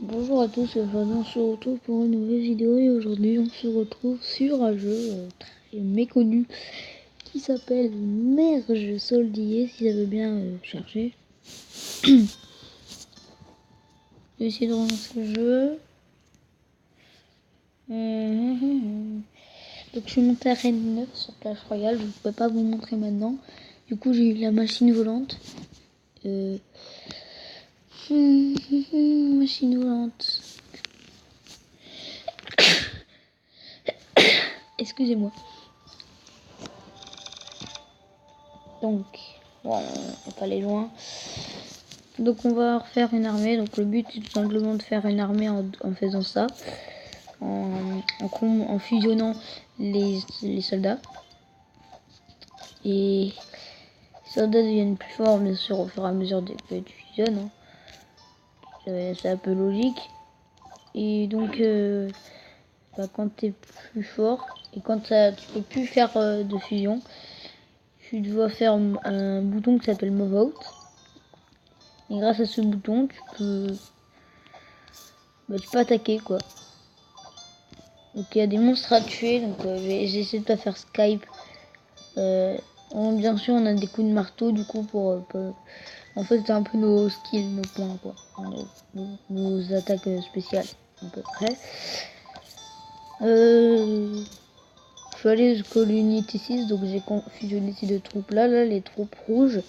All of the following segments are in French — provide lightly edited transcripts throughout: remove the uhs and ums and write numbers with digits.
Bonjour à tous, aujourd'hui on se retrouve pour une nouvelle vidéo et aujourd'hui on se retrouve sur un jeu très méconnu qui s'appelle Merge Soldier, si ça veut bien chercher. Je vais essayer de relancer le jeu. Donc je suis monté à Reine 9 sur Clash Royale, je ne peux pas vous montrer maintenant. Du coup j'ai eu la machine volante. Machine volante. Excusez-moi. Donc, voilà, on va pas aller loin. Donc on va refaire une armée. Donc le but est tout simplement de faire une armée en faisant ça. En fusionnant les soldats. Et les soldats deviennent plus forts bien sûr au fur et à mesure que tu fusionnes. Hein. C'est un peu logique. Et donc quand tu es plus fort et quand tu peux plus faire de fusion, tu dois faire un bouton qui s'appelle Move Out. Et grâce à ce bouton, tu peux attaquer quoi. Donc il y a des monstres à tuer, donc j'ai essayé de pas faire Skype. Bien sûr on a des coups de marteau du coup pour en fait c'est un peu nos skills, nos points quoi. Nos attaques spéciales à peu près. Je suis allé jusqu'à l'unité 6, donc j'ai fusionné ces deux troupes là, les troupes rouges.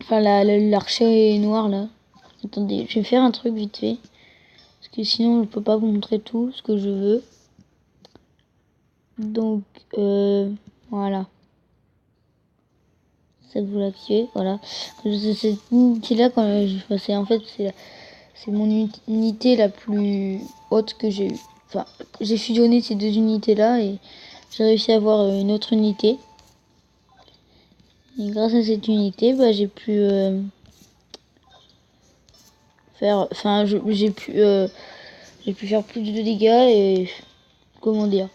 Enfin l'archer noir là. Attendez, je vais faire un truc vite fait. Parce que sinon je peux pas vous montrer tout ce que je veux. Donc voilà. Ça vous l'activez, voilà. Cette unité là quand c'est en fait c'est mon unité la plus haute que j'ai eue. Enfin, j'ai fusionné ces deux unités là et j'ai réussi à avoir une autre unité. Et grâce à cette unité, j'ai pu faire, enfin j'ai pu faire plus de dégâts et comment dire.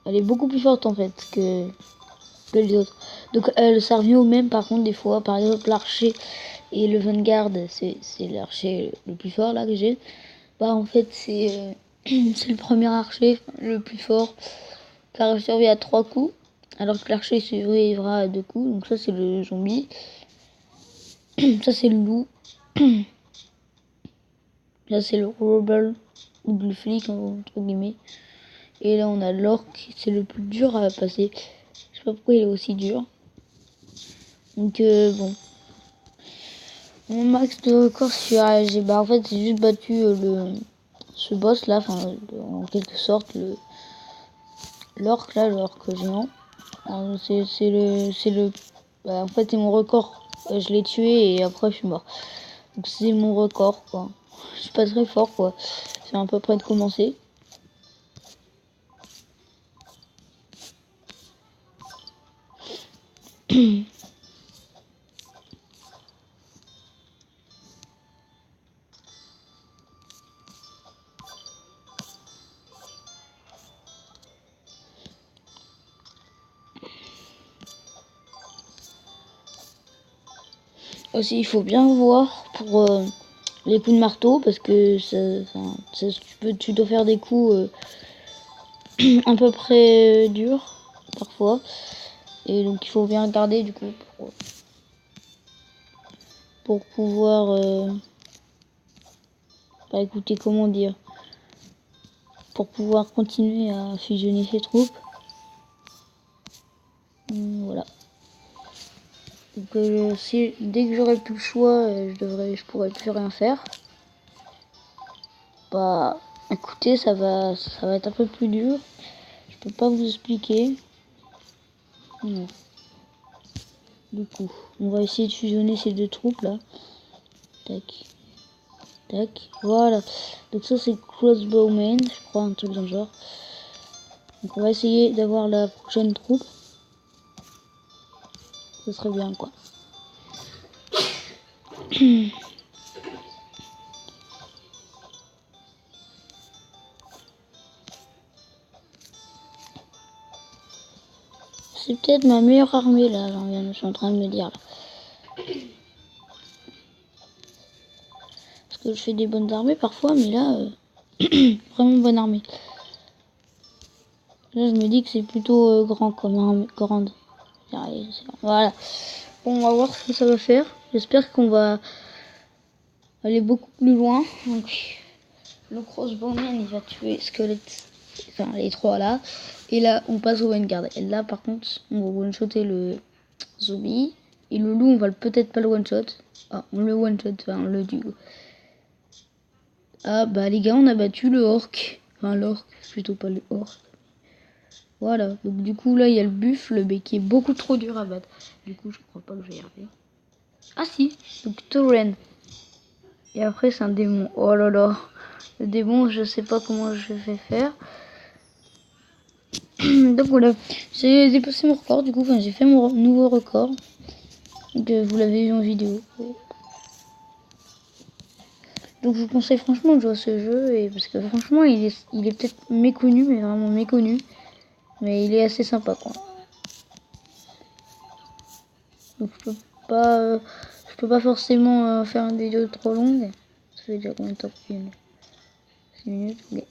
Elle est beaucoup plus forte en fait que les autres. Donc ça revient au même par contre des fois. Par exemple l'archer et le Vanguard, c'est l'archer le plus fort là que j'ai. En fait c'est c'est le premier archer le plus fort qui a survécu à 3 coups. Alors que l'archer survivra à 2 coups. Donc ça c'est le zombie. Ça c'est le loup. Là c'est le rebel ou le flic entre guillemets. Et là on a l'orc, c'est le plus dur à passer. Je sais pas pourquoi il est aussi dur. Donc bon. Mon max de record sur AG, en fait j'ai juste battu ce boss là, enfin en quelque sorte l'orc là, l'orc géant. En fait c'est mon record. Je l'ai tué et après je suis mort. Donc c'est mon record quoi. Je suis pas très fort quoi. C'est à peu près de commencer. Aussi il faut bien voir pour les coups de marteau parce que tu dois faire des coups à peu près durs parfois. Et donc il faut bien regarder du coup pour pouvoir écoutez comment dire, pour pouvoir continuer à fusionner ses troupes. Voilà. Donc dès que j'aurai plus le choix, je pourrai plus rien faire. Écoutez, ça va être un peu plus dur. Je peux pas vous expliquer. Non. Du coup, on va essayer de fusionner ces deux troupes là. Tac. Tac. Voilà. Donc ça c'est crossbowman, je crois, un truc dans le genre. Donc on va essayer d'avoir la prochaine troupe. Ce serait bien quoi. C'est peut-être ma meilleure armée là, je suis en train de me dire là. Parce que je fais des bonnes armées parfois, mais là, vraiment bonne armée. Là, je me dis que c'est plutôt grand comme armée, grande. Voilà. Bon, on va voir ce que ça va faire. J'espère qu'on va aller beaucoup plus loin. Donc, le crossbowman, il va tuer Squelette. Enfin, les trois là. Et là, on passe au Vanguard. Et là, par contre, on va one-shotter le zombie. Et le loup, on va peut-être pas le one-shot. Ah, on le one-shot, enfin, on le tue. Ah, bah, les gars, on a battu le orc. Enfin, l'orc, plutôt pas le orc. Voilà. Donc, du coup, là, il y a le buffle, mais qui est beaucoup trop dur à battre. Du coup, je crois pas que je vais y arriver. Ah, si. Donc, Tauren. Et après, c'est un démon. Oh là là. Le démon, je sais pas comment je vais faire. Donc voilà, j'ai dépassé mon record du coup, enfin j'ai fait mon nouveau record. Donc vous l'avez vu en vidéo. Donc je vous conseille franchement de jouer à ce jeu, et parce que franchement il est peut-être méconnu, mais vraiment méconnu. Mais il est assez sympa quoi. Donc je peux pas forcément faire une vidéo trop longue. Ça fait déjà combien de temps? 6 minutes, ok.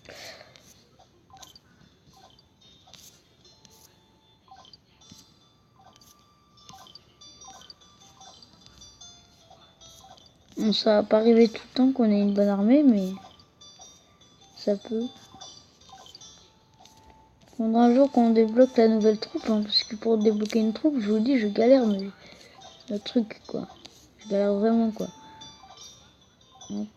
Bon, ça va pas arriver tout le temps qu'on ait une bonne armée, mais ça peut. Faudra un jour qu'on débloque la nouvelle troupe, hein, parce que pour débloquer une troupe, je vous dis, je galère, mais le truc quoi. Je galère vraiment quoi. Donc,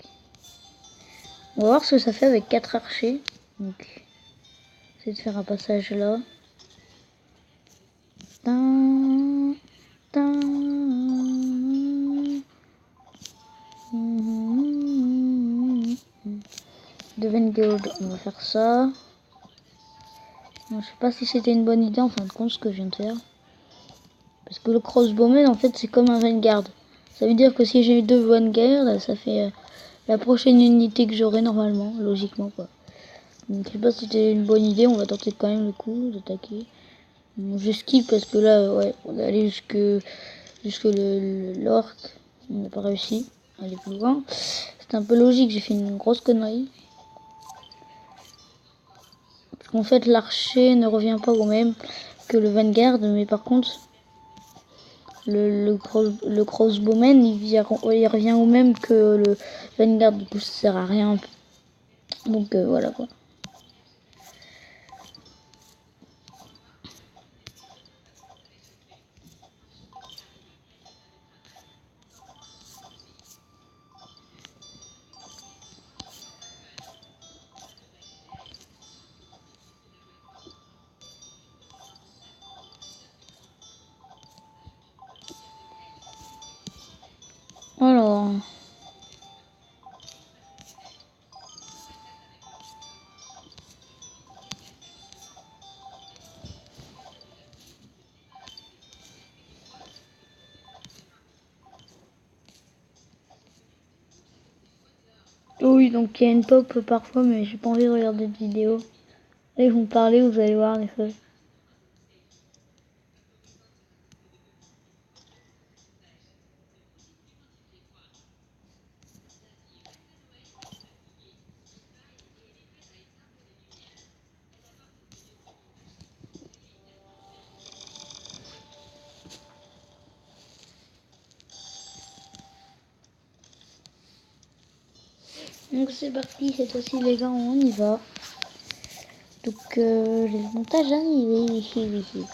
on va voir ce que ça fait avec 4 archers. Donc, c'est de faire un passage là. Tin, tin. De Vanguard, on va faire ça. Je sais pas si c'était une bonne idée en fin de compte ce que je viens de faire. Parce que le crossbowman en fait c'est comme un Vanguard. Ça veut dire que si j'ai 2 Vanguard, ça fait la prochaine unité que j'aurai normalement, logiquement quoi. Donc je sais pas si c'était une bonne idée, on va tenter quand même le coup d'attaquer. Bon, je skip parce que là ouais, on est allé jusque l'orc, on n'a pas réussi à aller plus loin. C'est un peu logique, j'ai fait une grosse connerie. Parce qu'en fait l'archer ne revient pas au même que le Vanguard, mais par contre le crossbowman il revient au même que le Vanguard, du coup ça sert à rien. Donc voilà quoi. Alors, oui, donc il y a une pop parfois, mais j'ai pas envie de regarder de vidéo. Là, ils vont parler, vous allez voir les fois. Donc c'est parti, cette fois-ci les gars, on y va. Donc le montage arrive.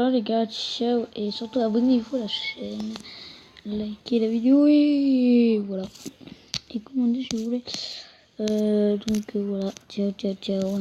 voilà les gars, ciao. Et surtout abonnez-vous à la chaîne. Likez la vidéo et voilà. Et commandez si vous voulez. Donc voilà, ciao ciao ciao.